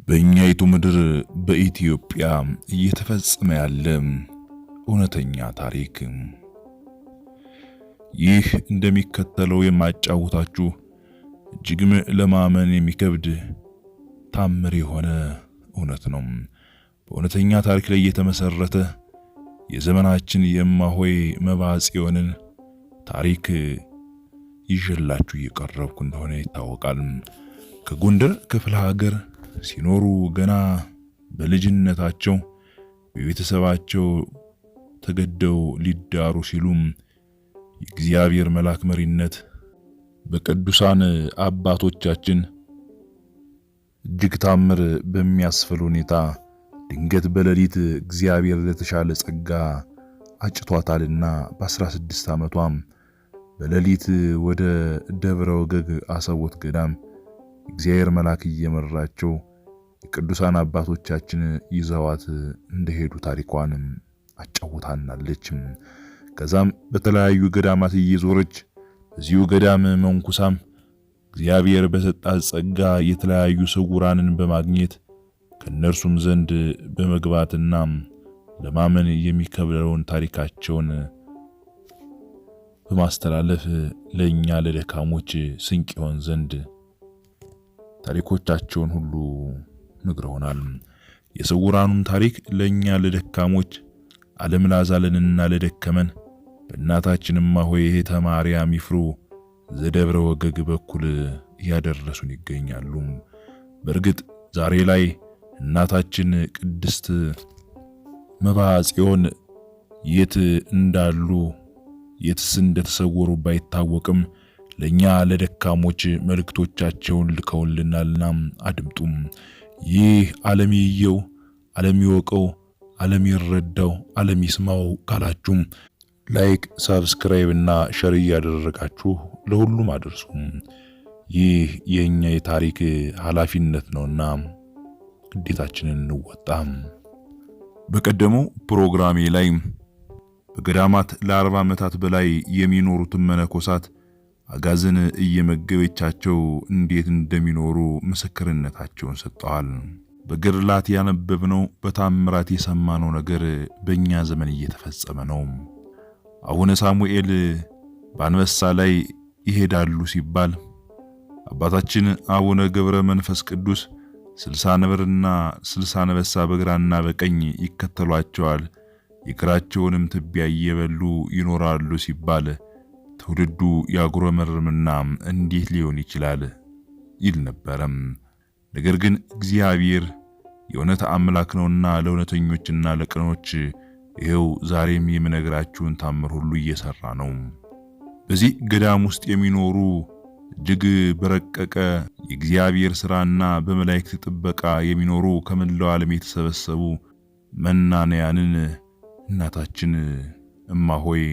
በእኛይቱ ምድር በኢትዮጵያ እየተፈጸመ ያለ እውነተኛ ታሪክ። ይህ እንደሚከተለው የማጫውታችሁ እጅግም ለማመን የሚከብድ ታምር የሆነ እውነት ነው። በእውነተኛ ታሪክ ላይ የተመሰረተ የዘመናችን የማሆይ መባጽዮንን ታሪክ ይዤላችሁ እየቀረብኩ እንደሆነ ይታወቃል። ከጎንደር ክፍለ ሀገር ሲኖሩ ገና በልጅነታቸው በቤተሰባቸው ተገደው ሊዳሩ ሲሉም የእግዚአብሔር መልአክ መሪነት በቅዱሳን አባቶቻችን እጅግ ታምር በሚያስፈል ሁኔታ ድንገት በሌሊት እግዚአብሔር ለተሻለ ጸጋ አጭቷታልና በ16 ዓመቷም በሌሊት ወደ ደብረ ወገግ አሰቦት ገዳም እግዚአብሔር መልአክ እየመራቸው የቅዱሳን አባቶቻችን ይዘዋት እንደሄዱ ታሪኳን አጫውታናለች። ከዛም በተለያዩ ገዳማት እየዞረች በዚሁ ገዳም መንኩሳም እግዚአብሔር በሰጣት ጸጋ የተለያዩ ስውራንን በማግኘት ከነርሱም ዘንድ በመግባትና ለማመን የሚከብደውን ታሪካቸውን በማስተላለፍ ለኛ ለደካሞች ስንቅ ይሆን ዘንድ ታሪኮቻቸውን ሁሉ ነግረውናል። የስውራኑን ታሪክ ለኛ ለደካሞች ዓለም ላዛለንና ለደከመን በእናታችን እማሆይ እህተ ማርያም ይፍሩ ዘደብረ ወገግ በኩል ያደረሱን ይገኛሉ። በእርግጥ ዛሬ ላይ እናታችን ቅድስት መባጽዮን የት እንዳሉ የትስ እንደተሰወሩ ባይታወቅም ለኛ ለደካሞች መልእክቶቻቸውን ልከውልናልና አድምጡም። ይህ ዓለም ይየው፣ ዓለም ይወቀው፣ ዓለም ይረዳው፣ ዓለም ይስማው ካላችሁ ላይክ፣ ሰብስክራይብ እና ሼር ያደረጋችሁ ለሁሉም አድርሱ። ይህ የኛ የታሪክ ኃላፊነት ነውና ግዴታችንን እንወጣም። በቀደመው ፕሮግራሜ ላይ በገዳማት ለ40 ዓመታት በላይ የሚኖሩትን መነኮሳት አጋዘን እየመገበቻቸው እንዴት እንደሚኖሩ ምስክርነታቸውን ሰጥተዋል። በገድላት ያነበብነው በታምራት የሰማነው ነገር በእኛ ዘመን እየተፈጸመ ነው። አቡነ ሳሙኤል በአንበሳ ላይ ይሄዳሉ ሲባል አባታችን አቡነ ገብረ መንፈስ ቅዱስ 60 ነብርና 60 አንበሳ በግራና በቀኝ ይከተሏቸዋል፣ የእግራቸውንም ትቢያ እየበሉ ይኖራሉ ሲባል ትውልዱ ያጉረመርምና እንዴት ሊሆን ይችላል ይል ነበረም። ነገር ግን እግዚአብሔር የእውነት አምላክ ነውና ለእውነተኞችና ለቅኖች ይሄው ዛሬም የምነግራችሁን ታምር ሁሉ እየሰራ ነው። በዚህ ገዳም ውስጥ የሚኖሩ እጅግ በረቀቀ የእግዚአብሔር ሥራና በመላእክት ጥበቃ የሚኖሩ ከመላው ዓለም የተሰበሰቡ መናንያንን እናታችን እማሆይ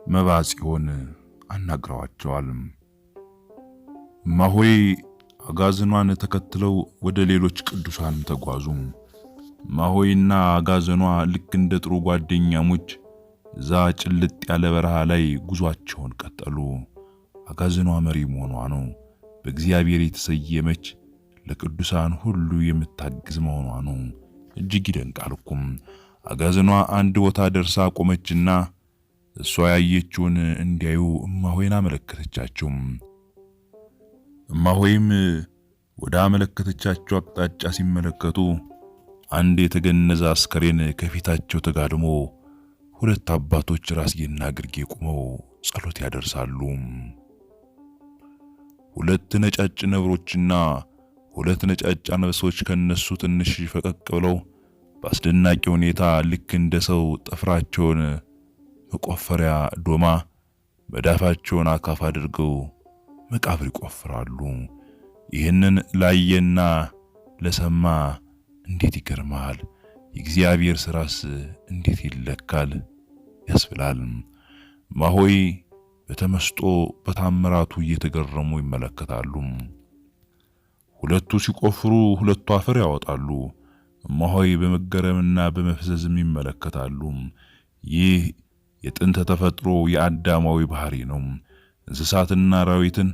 መባጽዮን አናግረዋቸዋል። እማሆይ አጋዘኗን ተከትለው ወደ ሌሎች ቅዱሳን ተጓዙ። እማሆይና አጋዘኗ ልክ እንደ ጥሩ ጓደኛሞች እዛ ጭልጥ ያለ በረሃ ላይ ጉዟቸውን ቀጠሉ። አጋዘኗ መሪ መሆኗ ነው። በእግዚአብሔር የተሰየመች ለቅዱሳን ሁሉ የምታግዝ መሆኗ ነው። እጅግ ይደንቃልኩም። አጋዘኗ አንድ ቦታ ደርሳ ቆመችና እሷ ያየችውን እንዲያዩ እማሆይን አመለከተቻቸው። እማሆይም ወደ አመለከተቻቸው አቅጣጫ ሲመለከቱ አንድ የተገነዘ አስከሬን ከፊታቸው ተጋድሞ ሁለት አባቶች ራስጌና ግርጌ ቆመው ጸሎት ያደርሳሉ። ሁለት ነጫጭ ነብሮችና ሁለት ነጫጭ አንበሶች ከነሱ ትንሽ ፈቀቅ ብለው በአስደናቂ ሁኔታ ልክ እንደ ሰው ጥፍራቸውን መቆፈሪያ ዶማ መዳፋቸውን አካፍ አድርገው መቃብር ይቆፍራሉ። ይህንን ላየና ለሰማ እንዴት ይገርማል! የእግዚአብሔር ሥራስ እንዴት ይለካል ያስብላል። እማሆይ በተመስጦ በታምራቱ እየተገረሙ ይመለከታሉ። ሁለቱ ሲቆፍሩ ሁለቱ አፈር ያወጣሉ። እማሆይ በመገረምና በመፍዘዝም ይመለከታሉ። ይህ የጥንተ ተፈጥሮ የአዳማዊ ባህሪ ነው። እንስሳትና አራዊትን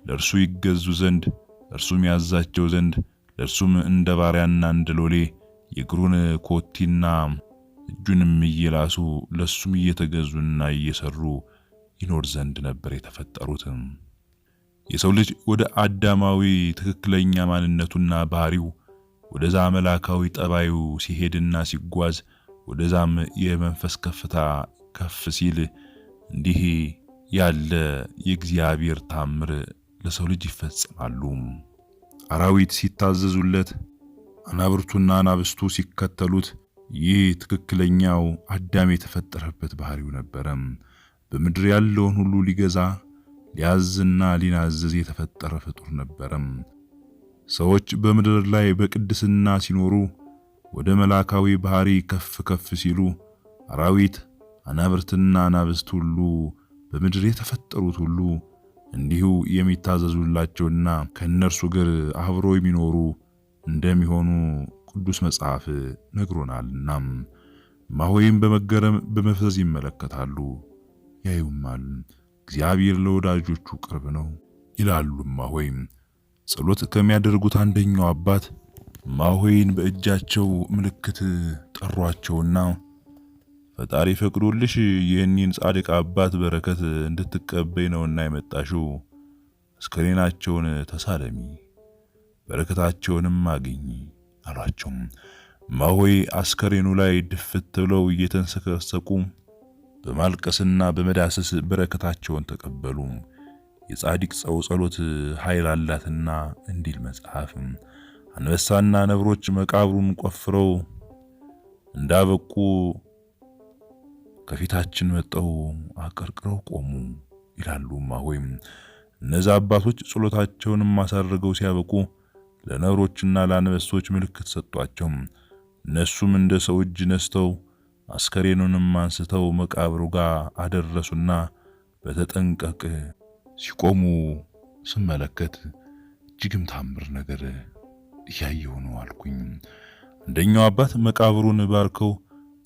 ለእርሱ ይገዙ ዘንድ እርሱም ያዛቸው ዘንድ ለእርሱም እንደ ባሪያና እንደ ሎሌ የእግሩን ኮቴና እጁንም እየላሱ ለሱም እየተገዙና እየሰሩ ይኖር ዘንድ ነበር የተፈጠሩት። የሰው ልጅ ወደ አዳማዊ ትክክለኛ ማንነቱና ባህሪው ወደዛ መላካዊ ጠባዩ ሲሄድና ሲጓዝ ወደዛም የመንፈስ ከፍታ ከፍ ሲል እንዲህ ያለ የእግዚአብሔር ታምር ለሰው ልጅ ይፈጸማሉ። አራዊት ሲታዘዙለት፣ አናብርቱና አናብስቱ ሲከተሉት ይህ ትክክለኛው አዳም የተፈጠረበት ባህሪው ነበረ። በምድር ያለውን ሁሉ ሊገዛ ሊያዝና ሊናዘዝ የተፈጠረ ፍጡር ነበረ። ሰዎች በምድር ላይ በቅድስና ሲኖሩ ወደ መላካዊ ባህሪ ከፍ ከፍ ሲሉ አራዊት አናብርትና አናብስት ሁሉ በምድር የተፈጠሩት ሁሉ እንዲሁ የሚታዘዙላቸውና ከነርሱ ጋር አብረው የሚኖሩ እንደሚሆኑ ቅዱስ መጽሐፍ ነግሮናልና ማሆይም በመገረም በመፍዘዝ ይመለከታሉ፣ ያዩማል። እግዚአብሔር ለወዳጆቹ ቅርብ ነው ይላሉ። ማሆይም ጸሎት ከሚያደርጉት አንደኛው አባት ማሆይን በእጃቸው ምልክት ጠሯቸውና ፈጣሪ ፈቅዶልሽ የእኒን ጻድቅ አባት በረከት እንድትቀበይ ነውና የመጣሽው፣ አስከሬናቸውን ተሳለሚ፣ በረከታቸውንም አግኝ አሏቸው። ማሆይ አስከሬኑ ላይ ድፍት ብለው እየተንሰከሰቁ በማልቀስና በመዳሰስ በረከታቸውን ተቀበሉ። የጻድቅ ሰው ጸሎት ኃይል አላትና እንዲል መጽሐፍ። አንበሳና ነብሮች መቃብሩን ቆፍረው እንዳበቁ ከፊታችን መጠው አቀርቅረው ቆሙ ይላሉ ማሆይም። እነዛ አባቶች ጸሎታቸውን ማሳረገው ሲያበቁ ለነብሮችና ለአንበሶች ምልክት ሰጧቸው። እነሱም እንደ ሰው እጅ ነስተው አስከሬኑንም አንስተው መቃብሩ ጋር አደረሱና በተጠንቀቅ ሲቆሙ ስመለከት እጅግም ታምር ነገር እያየሁ ነው አልኩኝ። አንደኛው አባት መቃብሩን ባርከው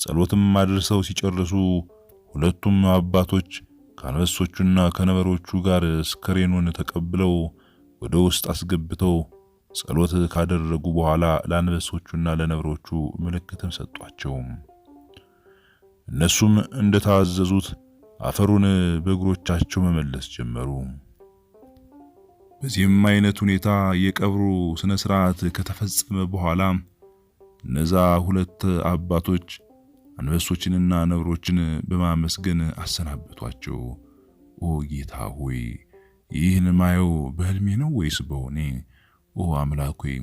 ጸሎትም አድርሰው ሲጨርሱ ሁለቱም አባቶች ከአንበሶቹና ከነብሮቹ ጋር አስከሬኑን ተቀብለው ወደ ውስጥ አስገብተው ጸሎት ካደረጉ በኋላ ለአንበሶቹና ለነብሮቹ ምልክትም ሰጧቸው። እነሱም እንደታዘዙት አፈሩን በእግሮቻቸው መመለስ ጀመሩ። በዚህም አይነት ሁኔታ የቀብሩ ስነ ስርዓት ከተፈጸመ በኋላ እነዛ ሁለት አባቶች አንበሶችንና ነብሮችን በማመስገን አሰናበቷቸው። ኦ ጌታ ሆይ፣ ይህን ማየው በህልሜ ነው ወይስ በሆኔ? ኦ አምላክ ሆይ፣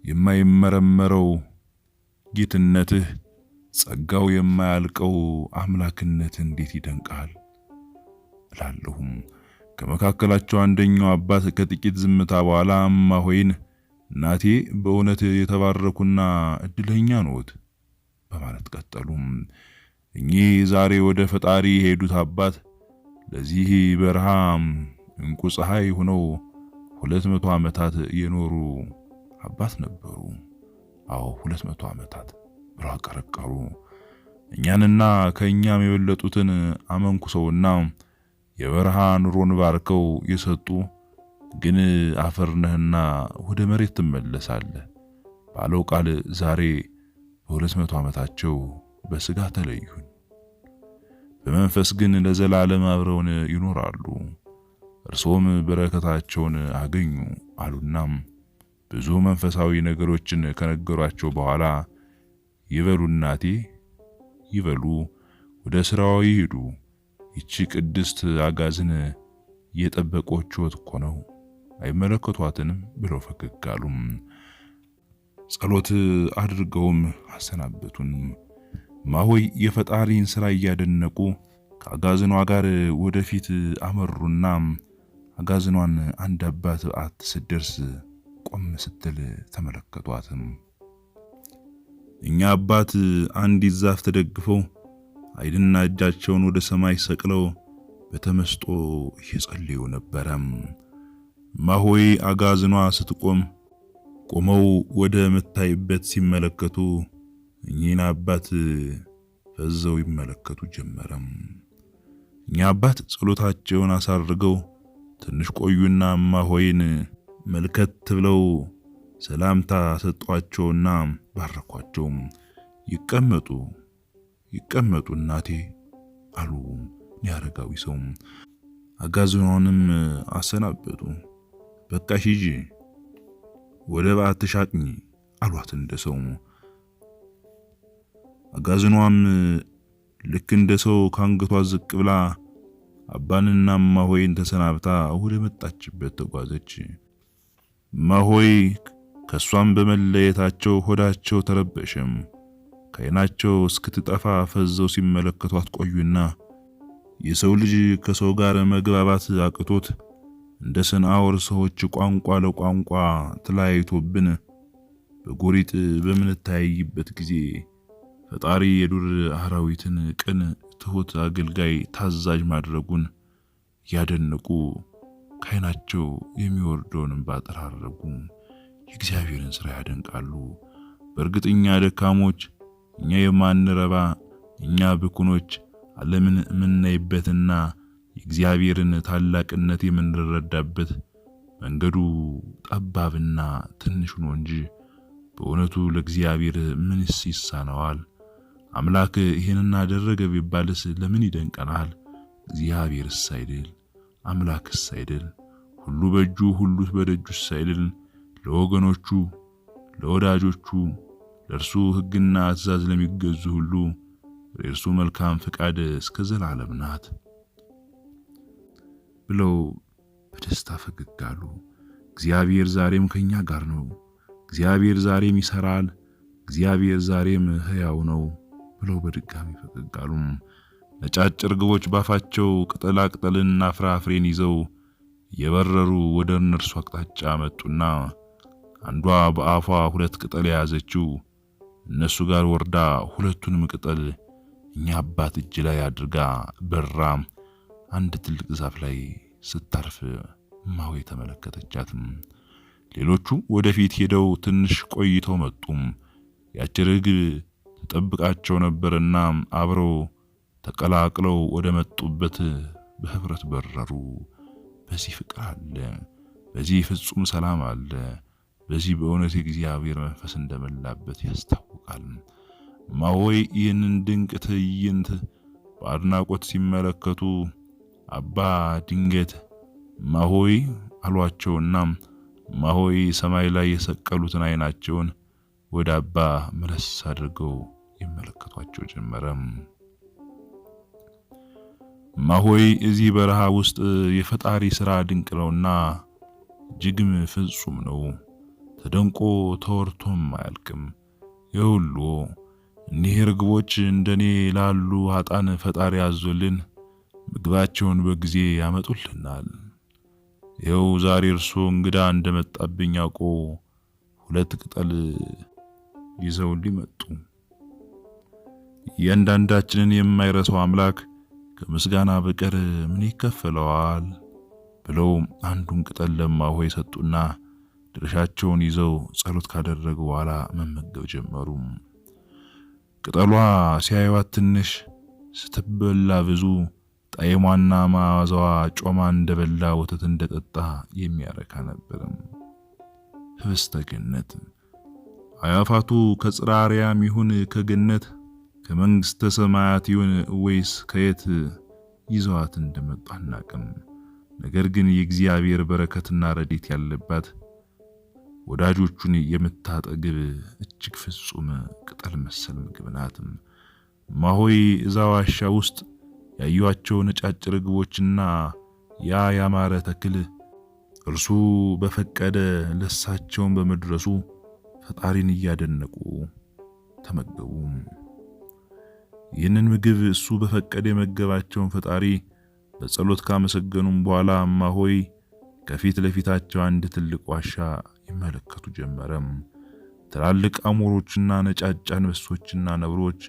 የማይመረመረው ጌትነትህ፣ ጸጋው የማያልቀው አምላክነት እንዴት ይደንቃል እላለሁም። ከመካከላቸው አንደኛው አባት ከጥቂት ዝምታ በኋላ ማሆይን እናቴ በእውነት የተባረኩና እድለኛ ነዎት በማለት ቀጠሉ። እኚህ ዛሬ ወደ ፈጣሪ የሄዱት አባት ለዚህ በረሃ እንቁ ፀሐይ ሆነው 200 ዓመታት የኖሩ አባት ነበሩ። አዎ 200 ዓመታት ብለው አቀረቀሩ። እኛንና ከኛም የበለጡትን አመንኩሰውና የበረሃ ኑሮን ባርከው የሰጡ ግን አፈር ነህና ወደ መሬት ትመለሳለህ ባለው ቃል ዛሬ በ200 ዓመታቸው በስጋ ተለዩን፣ በመንፈስ ግን ለዘላለም አብረውን ይኖራሉ። እርሶም በረከታቸውን አገኙ አሉና ብዙ መንፈሳዊ ነገሮችን ከነገሯቸው በኋላ ይበሉ እናቴ ይበሉ፣ ወደ ስራው ይሄዱ፣ ይቺ ቅድስት አጋዝን የጠበቆችዎት እኮ ነው፣ አይመለከቷትንም ብለው ፈገግ አሉ። ጸሎት አድርገውም አሰናበቱን። ማሆይ የፈጣሪን ስራ እያደነቁ ከአጋዝኗ ጋር ወደፊት አመሩና አጋዝኗን አንድ አባት በዓት ስትደርስ ቆም ስትል ተመለከቷት። እኛ አባት አንዲት ዛፍ ተደግፈው አይንና እጃቸውን ወደ ሰማይ ሰቅለው በተመስጦ እየጸለዩ ነበረ። ማሆይ አጋዝኗ ስትቆም ቆመው ወደ መታይበት ሲመለከቱ እኚህን አባት ፈዘው ይመለከቱ ጀመረ። እኛ አባት ጸሎታቸውን አሳርገው ትንሽ ቆዩና ማሆይን መልከት ብለው ሰላምታ ሰጧቸውና ባረኳቸው። ይቀመጡ እናቴ አሉ ያረጋዊ ሰው። አጋዘኗንም አሰናበቱ። በቃሽ ሂጂ ወደ በዓትሽ አቅኚ አሏት እንደሰው። አጋዘኗም ልክ እንደሰው ካንገቷ ዝቅ ብላ አባንና እማሆይን ተሰናብታ ወደ መጣችበት ተጓዘች። እማሆይ ከሷም በመለየታቸው ሆዳቸው ተረበሸም። ከዓይናቸው እስክትጠፋ ፈዘው ሲመለከቷት ቆዩና የሰው ልጅ ከሰው ጋር መግባባት አቅቶት እንደ ሰንአወር ሰዎች ቋንቋ ለቋንቋ ተለያይቶብን በጎሪጥ በምንታይበት ጊዜ ፈጣሪ የዱር አራዊትን ቅን ትሁት አገልጋይ ታዛዥ ማድረጉን ያደነቁ ከዓይናቸው የሚወርደውን እንባ ጠራረጉ። የእግዚአብሔርን ሥራ ያደንቃሉ። በእርግጥኛ ደካሞች፣ እኛ የማንረባ፣ እኛ ብኩኖች ዓለምን የምናይበትና የእግዚአብሔርን ታላቅነት የምንረዳበት መንገዱ ጠባብና ትንሽ ነው እንጂ በእውነቱ ለእግዚአብሔር ምንስ ይሳነዋል? አምላክ ይሄንን አደረገ ቢባልስ ለምን ይደንቀናል? እግዚአብሔርስ አይደል? አምላክስ አይደል? ሁሉ በእጁ ሁሉስ በደጁስ አይደል? ለወገኖቹ ለወዳጆቹ ለእርሱ ሕግና ትእዛዝ ለሚገዙ ሁሉ የእርሱ መልካም ፍቃድ እስከ ዘላለም ናት ብለው በደስታ ፈገግ አሉ። እግዚአብሔር ዛሬም ከኛ ጋር ነው። እግዚአብሔር ዛሬም ይሰራል። እግዚአብሔር ዛሬም ሕያው ነው ብለው በድጋሚ ፈገግ አሉ። ነጫጭ ርግቦች ባፋቸው ቅጠላ ቅጠልና ፍራፍሬን ይዘው የበረሩ ወደ እነርሱ አቅጣጫ መጡና አንዷ በአፏ 2 ቅጠል የያዘችው እነሱ ጋር ወርዳ ሁለቱንም ቅጠል እኛ አባት እጅ ላይ አድርጋ በራ አንድ ትልቅ ዛፍ ላይ ስታርፍ እማሆይ ተመለከተቻት። ሌሎቹ ወደፊት ሄደው ትንሽ ቆይተው መጡ። ያች ርግብ ተጠብቃቸው ነበርና አብረው ተቀላቅለው ወደ መጡበት በህብረት በረሩ። በዚህ ፍቅር አለ፣ በዚህ ፍጹም ሰላም አለ፣ በዚህ በእውነት የእግዚአብሔር መንፈስ እንደመላበት ያስታውቃል። እማሆይ ይህንን ድንቅ ትዕይንት በአድናቆት ሲመለከቱ አባ ድንገት እማሆይ አሏቸውና እማሆይ ሰማይ ላይ የሰቀሉትን ዓይናቸውን ወደ አባ መለስ አድርገው ይመለከቷቸው ጀመረ። እማሆይ እዚህ በረሃ ውስጥ የፈጣሪ ሥራ ድንቅ ነውና እጅግም ፍጹም ነው፣ ተደንቆ ተወርቶም አያልቅም። ይሁሉ እኒህ ርግቦች እንደኔ ላሉ ኃጣን ፈጣሪ አዞልን ምግባቸውን በጊዜ ያመጡልናል። ይኸው ዛሬ እርሶ እንግዳ እንደመጣብኝ አውቆ 2 ቅጠል ይዘው ሊመጡ እያንዳንዳችንን የማይረሳው አምላክ ከምስጋና በቀር ምን ይከፈለዋል ብለው አንዱን ቅጠል ለእማሆይ ሰጡና ድርሻቸውን ይዘው ጸሎት ካደረጉ በኋላ መመገብ ጀመሩ። ቅጠሏ ሲያዩት ትንሽ ስትበላ ብዙ፣ ጣዕሟና መዓዛዋ ጮማ እንደበላ ወተት እንደጠጣ የሚያረካ ነበር። ህብስተ ገነት አያፋቱ ከጽርሐ አርያም ይሁን ከገነት ከመንግስተ ሰማያት ይሁን ወይስ ከየት ይዘዋት እንደመጡ አናውቅም። ነገር ግን የእግዚአብሔር በረከትና ረድኤት ያለባት ወዳጆቹን የምታጠግብ እጅግ ፍጹም ቅጠል መሰል ምግብ ናት። እማሆይ እዛ ዋሻ ውስጥ ያዩዋቸው ነጫጭ ርግቦችና ያ ያማረ ተክል እርሱ በፈቀደ ለሳቸውን በመድረሱ ፈጣሪን እያደነቁ ተመገቡ። ይህንን ምግብ እሱ በፈቀደ የመገባቸውን ፈጣሪ በጸሎት ካመሰገኑም በኋላ እማሆይ ከፊት ለፊታቸው አንድ ትልቅ ዋሻ ይመለከቱ ጀመረ። ትላልቅ አሞሮችና ነጫጭ አንበሶችና ነብሮች፣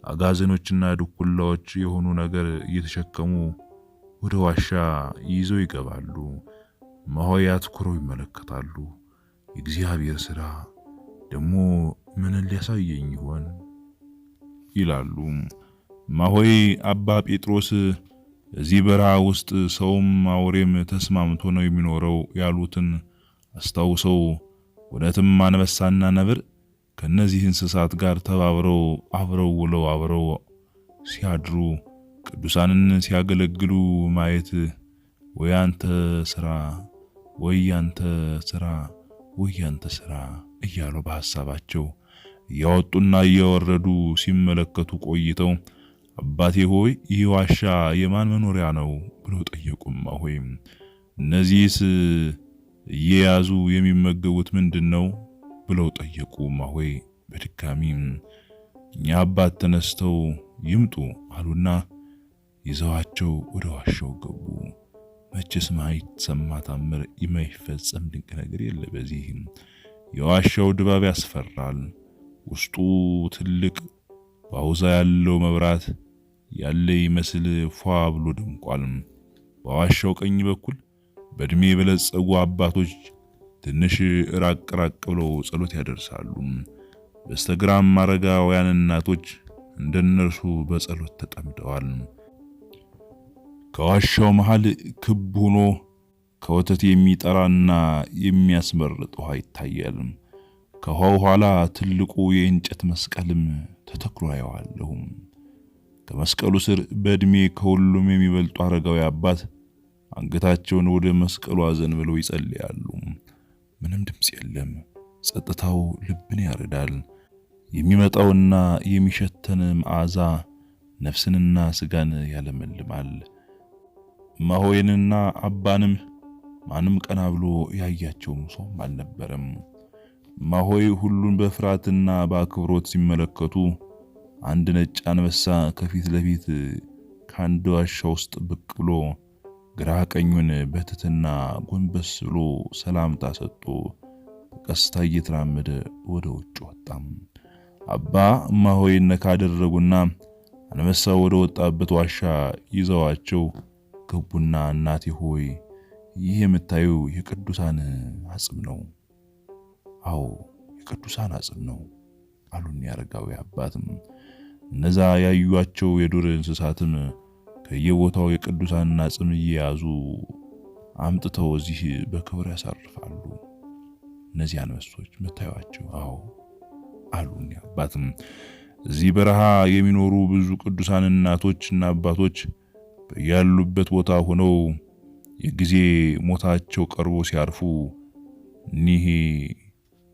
አጋዘኖችና ድኩላዎች የሆኑ ነገር እየተሸከሙ ወደ ዋሻ ይዘው ይገባሉ። እማሆይ አትኩረው ይመለከታሉ። የእግዚአብሔር ሥራ ደግሞ ምን ሊያሳየኝ ይሆን ይላሉ። እማሆይ አባ ጴጥሮስ እዚህ በረሃ ውስጥ ሰውም አውሬም ተስማምቶ ነው የሚኖረው ያሉትን አስታውሰው እውነትም አንበሳና ነብር ከነዚህ እንስሳት ጋር ተባብረው አብረው ውለው አብረው ሲያድሩ ቅዱሳንን ሲያገለግሉ ማየት ወያንተ ስራ ወያንተ ስራ ወያንተ ስራ እያሉ በሐሳባቸው ያወጡና እያወረዱ ሲመለከቱ ቆይተው አባቴ ሆይ ይህ ዋሻ የማን መኖሪያ ነው ብለው ጠየቁም። ሆይ እነዚህስ እየያዙ የሚመገቡት ምንድነው ብለው ጠየቁ። ሆይ በድጋሚ እኛ አባት ተነስተው ይምጡ አሉና ይዘዋቸው ወደ ዋሻው ገቡ። መቼስ ማይሰማ ታምር የማይፈጸም ድንቅ ነገር የለ። በዚህ የዋሻው ድባብ ያስፈራል። ውስጡ ትልቅ ባውዛ ያለው መብራት ያለ ይመስል ፏ ብሎ ደምቋል። በዋሻው ቀኝ በኩል በእድሜ የበለጸጉ አባቶች ትንሽ ራቅ ብለው ጸሎት ያደርሳሉ። በስተግራም አረጋውያን እናቶች እንደነርሱ በጸሎት ተጠምደዋል። ከዋሻው መሃል ክብ ሆኖ ከወተት የሚጠራና የሚያስመርጥ ውሃ ይታያል። ከውሃው ኋላ ትልቁ የእንጨት መስቀልም ተተክሎ አየዋለሁ። ከመስቀሉ ስር በእድሜ ከሁሉም የሚበልጡ አረጋዊ አባት አንገታቸውን ወደ መስቀሉ አዘንብለው ይጸልያሉ። ምንም ድምጽ የለም። ጸጥታው ልብን ያርዳል። የሚመጣውና የሚሸተን መዓዛ ነፍስንና ስጋን ያለመልማል። ማሆይንና አባንም ማንም ቀና ብሎ ያያቸው ሰው አልነበረም። ማሆይ ሁሉን በፍርሃትና በአክብሮት ሲመለከቱ አንድ ነጭ አንበሳ ከፊት ለፊት ከአንድ ዋሻ ውስጥ ብቅ ብሎ ግራ ቀኙን በትትና ጎንበስ ብሎ ሰላምታ ሰጥቶ በቀስታ እየተራመደ ወደ ውጭ ወጣም። አባ ማሆይን ካደረጉና አንበሳው ወደ ወጣበት ዋሻ ይዘዋቸው ገቡና እናቴ ሆይ ይህ የምታዩ የቅዱሳን አጽም ነው። አዎ የቅዱሳን አጽም ነው አሉን ያረጋዊ አባትም። እነዛ ያዩአቸው የዱር እንስሳትም ከየቦታው የቅዱሳን አጽም እየያዙ አምጥተው እዚህ በክብር ያሳርፋሉ። እነዚህ አንበሶች መታዩአቸው? አዎ አሉን አባትም። እዚህ በረሃ የሚኖሩ ብዙ ቅዱሳን እናቶችና አባቶች በያሉበት ቦታ ሆነው የጊዜ ሞታቸው ቀርቦ ሲያርፉ እኒህ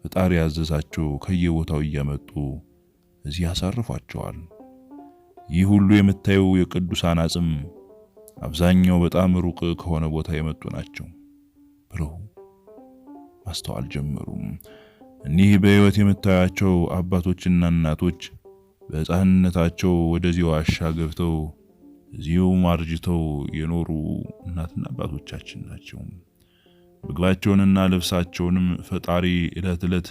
ፈጣሪ ያዘዛቸው ከየቦታው እያመጡ እዚህ ያሳርፏቸዋል። ይህ ሁሉ የምታየው የቅዱሳን አጽም አብዛኛው በጣም ሩቅ ከሆነ ቦታ የመጡ ናቸው ብለው ማስተዋል ጀመሩ። እኒህ በሕይወት የምታያቸው አባቶችና እናቶች በሕፃንነታቸው ወደዚህ ዋሻ ገብተው እዚሁ ማርጅተው የኖሩ እናትና አባቶቻችን ናቸው። ምግባቸውንና ልብሳቸውንም ፈጣሪ ዕለት ዕለት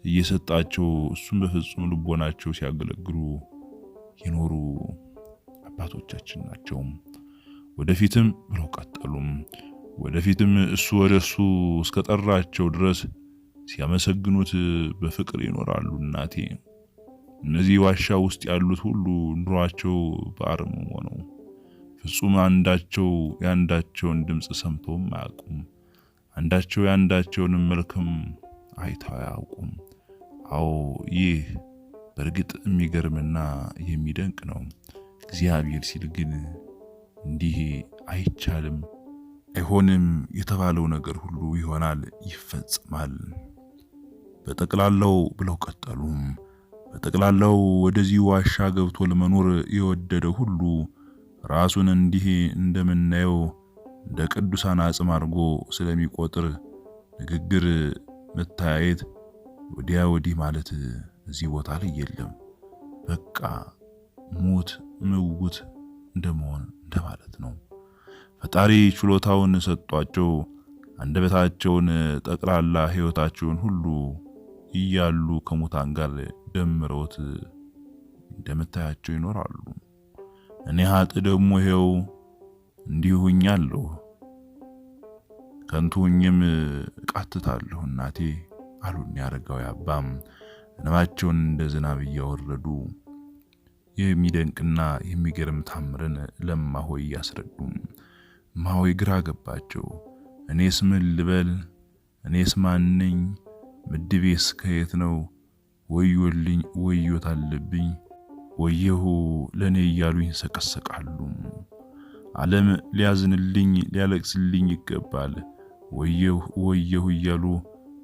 እየሰጣቸው እሱም በፍጹም ልቦናቸው ሲያገለግሉ የኖሩ አባቶቻችን ናቸው። ወደፊትም ብለው ቀጠሉም። ወደፊትም እሱ ወደሱ እስከጠራቸው ድረስ ሲያመሰግኑት በፍቅር ይኖራሉ። እናቴ እነዚህ ዋሻ ውስጥ ያሉት ሁሉ ኑሯቸው በአርምሞ ነው። ፍጹም አንዳቸው ያንዳቸውን ድምጽ ሰምተውም አያውቁም። አንዳቸው ያንዳቸውን መልክም አይተው አያውቁም። አዎ ይህ በእርግጥ የሚገርምና የሚደንቅ ነው። እግዚአብሔር ሲል ግን እንዲህ አይቻልም አይሆንም የተባለው ነገር ሁሉ ይሆናል፣ ይፈጽማል። በጠቅላላው ብለው ቀጠሉ። በጠቅላላው ወደዚህ ዋሻ ገብቶ ለመኖር የወደደ ሁሉ ራሱን እንዲህ እንደምናየው እንደ ቅዱሳን አጽም አድርጎ ስለሚቆጥር ንግግር፣ መታየት፣ ወዲያ ወዲህ ማለት እዚህ ቦታ ላይ የለም። በቃ ሞት ምውት እንደመሆን እንደማለት ነው። ፈጣሪ ችሎታውን ሰጧቸው። አንደበታቸውን ጠቅላላ ሕይወታቸውን ሁሉ እያሉ ከሙታን ጋር ደምረውት እንደምታያቸው ይኖራሉ። እኔ ሀጥ ደግሞ ይሄው እንዲሁኛለሁ፣ ከንቱኝም ቃትታለሁ እናቴ አሉን ያረጋው አባም እንባቸውን እንደ ዝናብ እያወረዱ የሚደንቅና የሚገርም ታምርን ለማሆይ ያስረዱ። ማሆይ ግራ ገባቸው። እኔስ ምን ልበል? እኔስ ማን ነኝ? ምድቤስ ከየት ነው? ወዮልኝ ወዮት አለብኝ ወየሁ ለኔ እያሉኝ ሰቀሰቃሉ። ዓለም ሊያዝንልኝ ሊያለቅስልኝ ይገባል ወየሁ ወየሁ እያሉ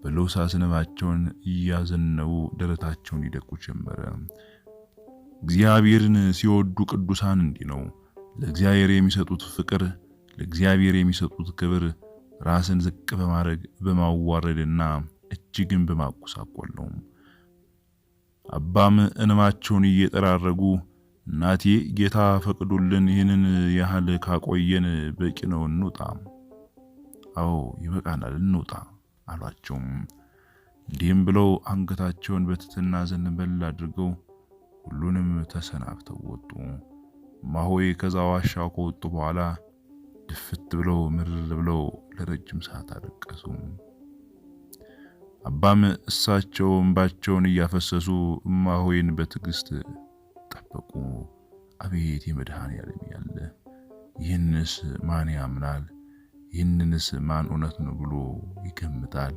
በለውሳስ ነባቸውን እያዘነው ደረታቸውን ይደቁ ጀመረ። እግዚአብሔርን ሲወዱ ቅዱሳን እንዲህ ነው። ለእግዚአብሔር የሚሰጡት ፍቅር፣ ለእግዚአብሔር የሚሰጡት ክብር ራስን ዝቅ በማድረግ በማዋረድና እጅግን በማቆሳቆል ነው። አባም እንማቸውን እየጠራረጉ እናቴ ጌታ ፈቅዶልን ይህንን ያህል ካቆየን በቂ ነው እንውጣ፣ አዎ ይበቃናል እንውጣ አሏቸው። እንዲህም ብለው አንገታቸውን በትትና ዘንበል አድርገው ሁሉንም ተሰናብተው ወጡ። እማሆይ ከዛ ዋሻው ከወጡ በኋላ ድፍት ብለው ምርር ብለው ለረጅም ሰዓት አለቀሱ። አባም እሳቸው እንባቸውን እያፈሰሱ እማሆይን በትዕግስት ጠበቁ። አቤት የመድኃኔዓለም ያለ ይህንስ ማን ያምናል? ይህንንስ ማን እውነት ነው ብሎ ይገምታል?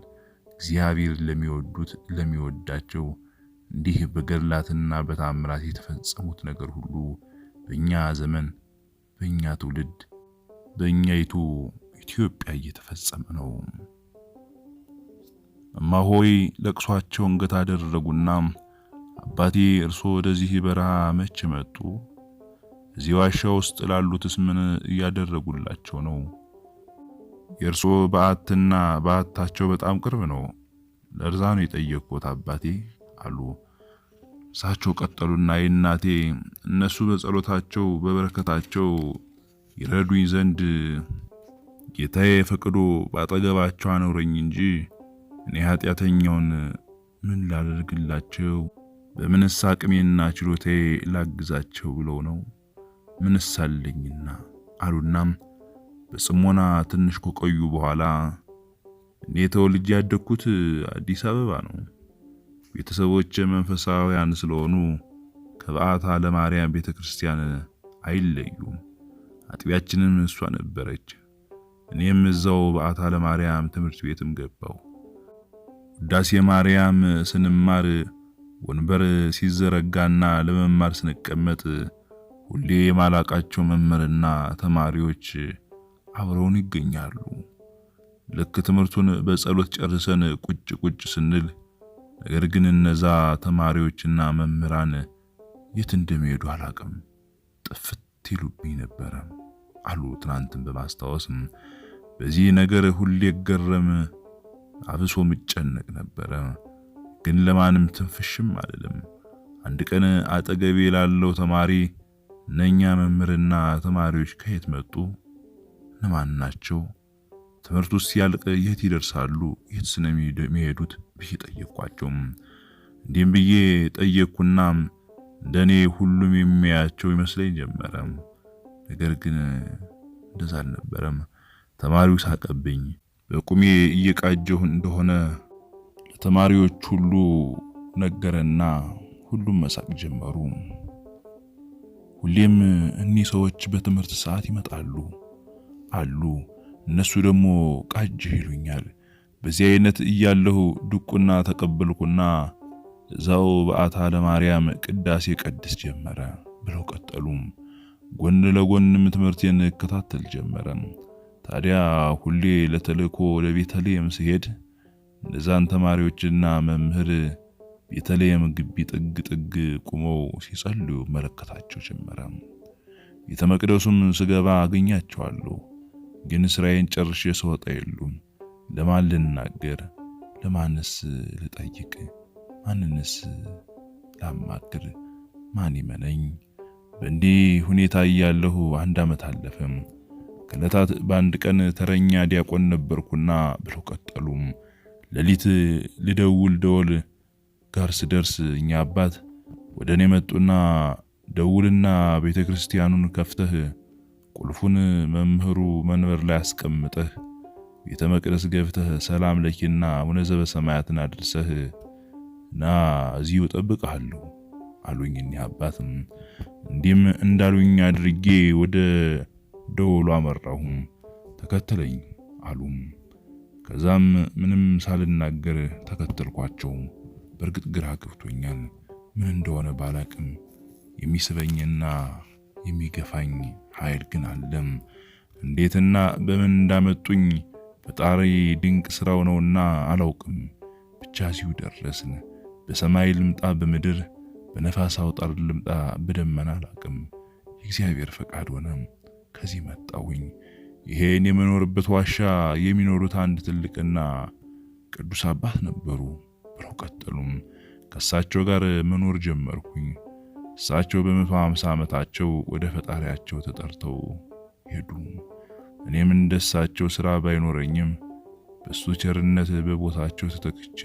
እግዚአብሔር ለሚወዱት ለሚወዳቸው እንዲህ በገድላትና በታምራት የተፈጸሙት ነገር ሁሉ በእኛ ዘመን በእኛ ትውልድ በእኛይቱ ኢትዮጵያ እየተፈጸመ ነው። እማሆይ ለቅሷቸውን ገታ አደረጉና አባቴ እርሶ ወደዚህ በረሃ መቼ መጡ? እዚህ ዋሻ ውስጥ ላሉትስ ምን እያደረጉላቸው ነው? የእርሶ በዓትና በዓታቸው በጣም ቅርብ ነው። ለርዛ ነው የጠየቅኩት አባቴ አሉ። እሳቸው ቀጠሉና የእናቴ እነሱ በጸሎታቸው በበረከታቸው ይረዱኝ ዘንድ ጌታዬ ፈቅዶ ባጠገባቸው አኖረኝ እንጂ እኔ ኃጢአተኛውን ምን ላደርግላቸው? በምንስ አቅሜና ችሎታዬ ላግዛቸው ብለው ነው? ምንስ አለኝና አሉናም በጽሞና ትንሽ ከቆዩ በኋላ እኔ ተወልጄ ያደግኩት አዲስ አበባ ነው። ቤተሰቦቼ መንፈሳውያን ስለሆኑ ከበዓታ ለማርያም ቤተክርስቲያን አይለዩም። አጥቢያችንም እሷ ነበረች። እኔም እዛው በዓታ ለማርያም ትምህርት ቤትም ገባው። ውዳሴ ማርያም ስንማር ወንበር ሲዘረጋና ለመማር ስንቀመጥ ሁሌ የማላቃቸው መምህርና ተማሪዎች አብረውን ይገኛሉ። ልክ ትምህርቱን በጸሎት ጨርሰን ቁጭ ስንል ነገር ግን እነዛ ተማሪዎችና መምህራን የት እንደሚሄዱ አላቅም ጥፍት ይሉብኝ ነበር አሉ። ትናንትን በማስታወስም በዚህ ነገር ሁሌ ገረም አብሶ ምጨነቅ ነበር። ግን ለማንም ትንፍሽም አልልም። አንድ ቀን አጠገቤ ላለው ተማሪ እነኛ መምህርና ተማሪዎች ከየት መጡ? እነማን ናቸው? ትምህርቱ ሲያልቅ የት ይደርሳሉ? የት ነው የሚሄዱት ብዬ ጠየቅኳቸው። እንዲህም ብዬ ጠየቅኩና እንደኔ ሁሉም የሚያያቸው ይመስለኝ ጀመረ። ነገር ግን እንደዛ አልነበረም። ተማሪው ሳቀብኝ። በቁሜ እየቃጀሁ እንደሆነ ለተማሪዎች ሁሉ ነገረና ሁሉም መሳቅ ጀመሩ። ሁሌም እኒህ ሰዎች በትምህርት ሰዓት ይመጣሉ አሉ። እነሱ ደግሞ ቃጅህ ይሉኛል። በዚህ አይነት እያለሁ ድቁና ተቀበልኩና እዛው በዓታ ለማርያም ቅዳሴ ቀድስ ጀመረ ብለው ቀጠሉም። ጎን ለጎንም ትምህርቴን እከታተል ጀመረ። ታዲያ ሁሌ ለተልእኮ ወደ ቤተልሔም ስሄድ እነዛን ተማሪዎችና መምህር ቤተልሔም ግቢ ጥግ ቆመው ሲጸልዩ መለከታቸው ጀመረ። ቤተ መቅደሱም ስገባ አገኛቸዋለሁ። ግን ስራዬን ጨርሼ ስወጣ የሉም። ለማን ልናገር? ለማንስ ልጠይቅ? ማንንስ ላማክር? ማን ይመነኝ? በእንዲህ ሁኔታ እያለሁ 1 ዓመት አለፈም። ከዕለታት በአንድ ቀን ተረኛ ዲያቆን ነበርኩና ብለው ቀጠሉም። ሌሊት ልደውል ደወል ጋር ስደርስ እኛ አባት ወደኔ መጡና ደውልና ቤተክርስቲያኑን ከፍተህ ቁልፉን መምህሩ መንበር ላይ አስቀምጠህ ቤተ መቅደስ ገብተህ ሰላም ለኪና አቡነ ዘበሰማያትን አድርሰህ ና እዚሁ እጠብቅሃለሁ አሉኝ። እኒህ አባትም እንዲህም እንዳሉኝ አድርጌ ወደ ደወሉ አመራሁ። ተከተለኝ አሉም። ከዛም ምንም ሳልናገር ተከተልኳቸው። በእርግጥ ግራ ገብቶኛል። ምን እንደሆነ ባላቅም የሚስበኝና የሚገፋኝ ኃይል ግን አለም። እንዴትና በምን እንዳመጡኝ ፈጣሪ ድንቅ ስራው ነውና አላውቅም። ብቻ እዚሁ ደረስን። በሰማይ ልምጣ በምድር በነፋስ አውታር ልምጣ በደመና አላቅም። የእግዚአብሔር ፈቃድ ሆነ። ከዚህ መጣሁኝ። ይሄን የምኖርበት ዋሻ የሚኖሩት አንድ ትልቅና ቅዱስ አባት ነበሩ ብለው ቀጠሉም። ከእሳቸው ጋር መኖር ጀመርኩኝ። እሳቸው በ150 ዓመታቸው ወደ ፈጣሪያቸው ተጠርተው ሄዱ። እኔም እንደሳቸው ስራ ባይኖረኝም በሱ ቸርነት በቦታቸው ተተክቼ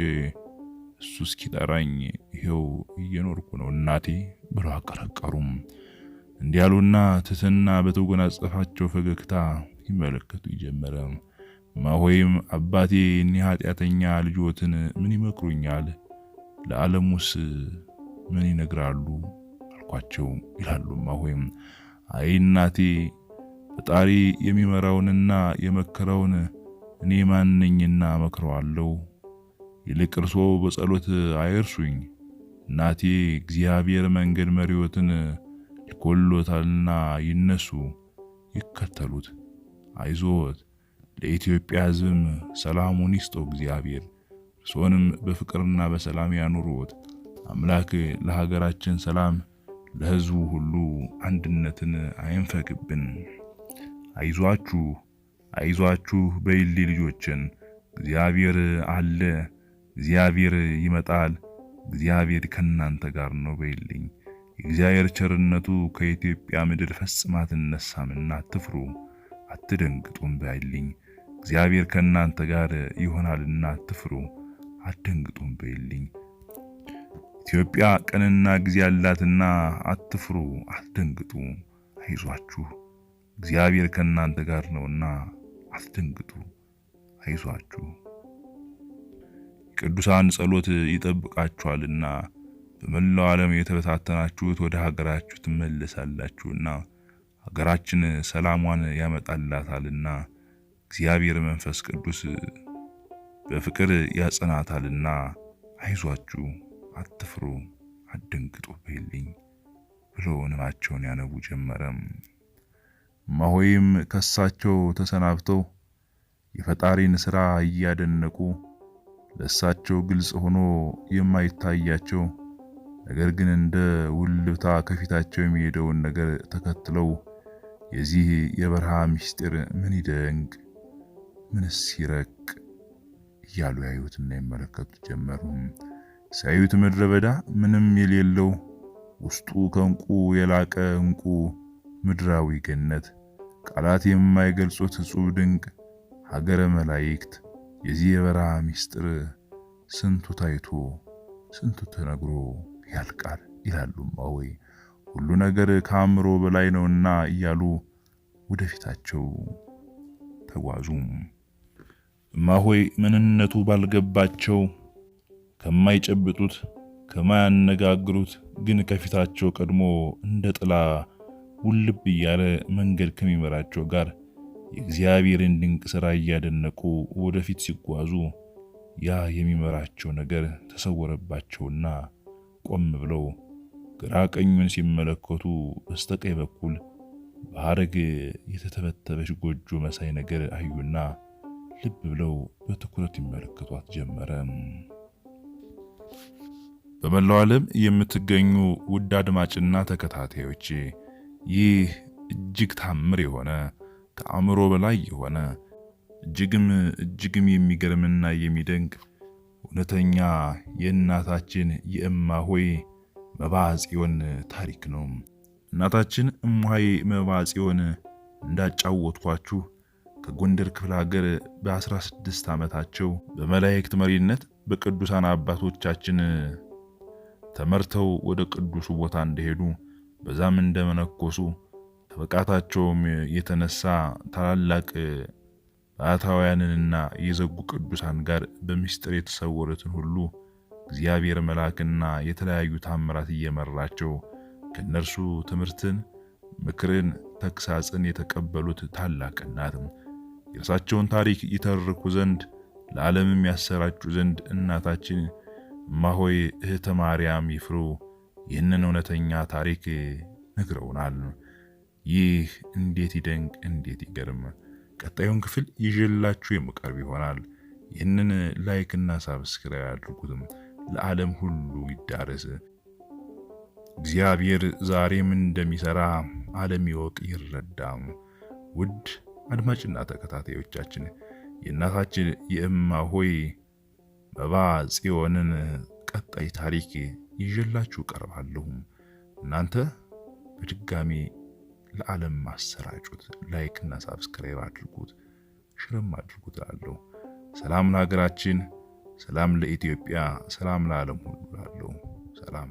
እሱ እስኪጠራኝ ይሄው እየኖርኩ ነው እናቴ ብለው አቀረቀሩም። እንዲያሉና ትህትና በተጎናጸፋቸው ፈገግታ ይመለከቱ ጀመረ። እማሆይም አባቴ እኒህ ኃጢአተኛ ልጆትን ምን ይመክሩኛል? ለዓለሙስ ምን ይነግራሉ አልኳቸው ይላሉ እማሆይም። አይ እናቴ ፈጣሪ የሚመራውንና የመከረውን እኔ ማንነኝና መክረዋለሁ። ይልቅ እርሶ በጸሎት አይርሱኝ እናቴ። እግዚአብሔር መንገድ መሪዎትን ልኮሎታልና ይነሱ ይከተሉት። አይዞት፣ ለኢትዮጵያ ሕዝብም ሰላሙን ይስጠው እግዚአብሔር። እርሶንም በፍቅርና በሰላም ያኑሩት አምላክ። ለሀገራችን ሰላም፣ ለሕዝቡ ሁሉ አንድነትን አይንፈቅብን። አይዟችሁ በይሊ ልጆችን፣ እግዚአብሔር አለ፣ እግዚአብሔር ይመጣል፣ እግዚአብሔር ከናንተ ጋር ነው በይልኝ። የእግዚአብሔር ቸርነቱ ከኢትዮጵያ ምድር ፈጽማ አትነሳምና አትፍሩ፣ አትደንግጡም በይልኝ። እግዚአብሔር ከናንተ ጋር ይሆናልና አትፍሩ፣ አትደንግጡም በይልኝ። ኢትዮጵያ ቀንና ጊዜ ያላትና አትፍሩ፣ አትደንግጡ። አይዟችሁ እግዚአብሔር ከናንተ ጋር ነውና አትደንግጡ፣ አይዟችሁ። ቅዱሳን ጸሎት ይጠብቃችኋልና በመላው ዓለም የተበታተናችሁት ወደ ሀገራችሁ ትመለሳላችሁና ሀገራችን ሰላሟን ያመጣላታልና እግዚአብሔር መንፈስ ቅዱስ በፍቅር ያጸናታልና አይዟችሁ፣ አትፍሩ፣ አትደንግጡ በይልኝ ብለው እንባቸውን ያነቡ ጀመረም። እማሆይም ከሳቸው ተሰናብተው የፈጣሪን ስራ እያደነቁ ለሳቸው ግልጽ ሆኖ የማይታያቸው ነገር ግን እንደ ውልብታ ከፊታቸው የሚሄደውን ነገር ተከትለው የዚህ የበረሃ ምስጢር ምን ይደንቅ ምንስ ይረቅ እያሉ ያዩትና ይመለከቱ ጀመሩ። ሲያዩት ምድረ በዳ ምንም የሌለው ውስጡ ከእንቁ የላቀ እንቁ ምድራዊ ገነት፣ ቃላት የማይገልጹት እጹብ ድንቅ ሀገረ መላእክት። የዚህ የበረሃ ምስጢር ስንቱ ታይቶ ስንቱ ተነግሮ ያልቃል ይላሉ እማሆይ። ሁሉ ነገር ከአእምሮ በላይ ነውና እያሉ ወደፊታቸው ተጓዙ። እማሆይ ምንነቱ ባልገባቸው ከማይጨብጡት ከማያነጋግሩት ግን ከፊታቸው ቀድሞ እንደ ጥላ ውልብ እያለ መንገድ ከሚመራቸው ጋር የእግዚአብሔርን ድንቅ ሥራ እያደነቁ ወደፊት ሲጓዙ ያ የሚመራቸው ነገር ተሰወረባቸውና ቆም ብለው ግራ ቀኙን ሲመለከቱ በስተቀኝ በኩል በሐረግ የተተበተበች ጎጆ መሳይ ነገር አዩና ልብ ብለው በትኩረት ይመለከቷት ጀመረ። በመላው ዓለም የምትገኙ ውድ አድማጭና ተከታታዮች ይህ እጅግ ታምር የሆነ ከአእምሮ በላይ የሆነ እጅግም የሚገርምና የሚደንቅ እውነተኛ የእናታችን የእማሆይ መባጽዮን ታሪክ ነው። እናታችን እማሆይ መባጽዮን እንዳጫወትኳችሁ ከጎንደር ክፍለ ሀገር በ16 ዓመታቸው በመላእክት መሪነት በቅዱሳን አባቶቻችን ተመርተው ወደ ቅዱሱ ቦታ እንደሄዱ በዛም እንደመነኮሱ ከብቃታቸውም የተነሳ ታላላቅ ባሕታውያንንና የዘጉ ቅዱሳን ጋር በሚስጥር የተሰወሩትን ሁሉ እግዚአብሔር መልአክና የተለያዩ ታምራት እየመራቸው ከነርሱ ትምህርትን፣ ምክርን፣ ተግሳጽን የተቀበሉት ታላቅ እናት የእርሳቸውን ታሪክ ይተርኩ ዘንድ ለዓለምም ያሰራጩ ዘንድ እናታችን እማሆይ እህተ ማርያም ይፍሩ ይህንን እውነተኛ ታሪክ ነግረውናል። ይህ እንዴት ይደንቅ፣ እንዴት ይገርም! ቀጣዩን ክፍል ይዤላችሁ የምቀርብ ይሆናል። ይህንን ላይክ እና ሳብስክራይብ አድርጉትም ለዓለም ሁሉ ይዳረስ። እግዚአብሔር ዛሬም እንደሚሰራ ዓለም ይወቅ ይረዳም። ውድ አድማጭና ተከታታዮቻችን የእናታችን የእማሆይ መባ ጽዮንን ቀጣይ ታሪክ ይዤላችሁ ቀርባለሁ። እናንተ በድጋሚ ለዓለም ማሰራጩት፣ ላይክ እና ሳብስክራይብ አድርጉት፣ ሽርም አድርጉት እላለሁ። ሰላም ለሀገራችን፣ ሰላም ለኢትዮጵያ፣ ሰላም ለዓለም ሁሉ እላለሁ። ሰላም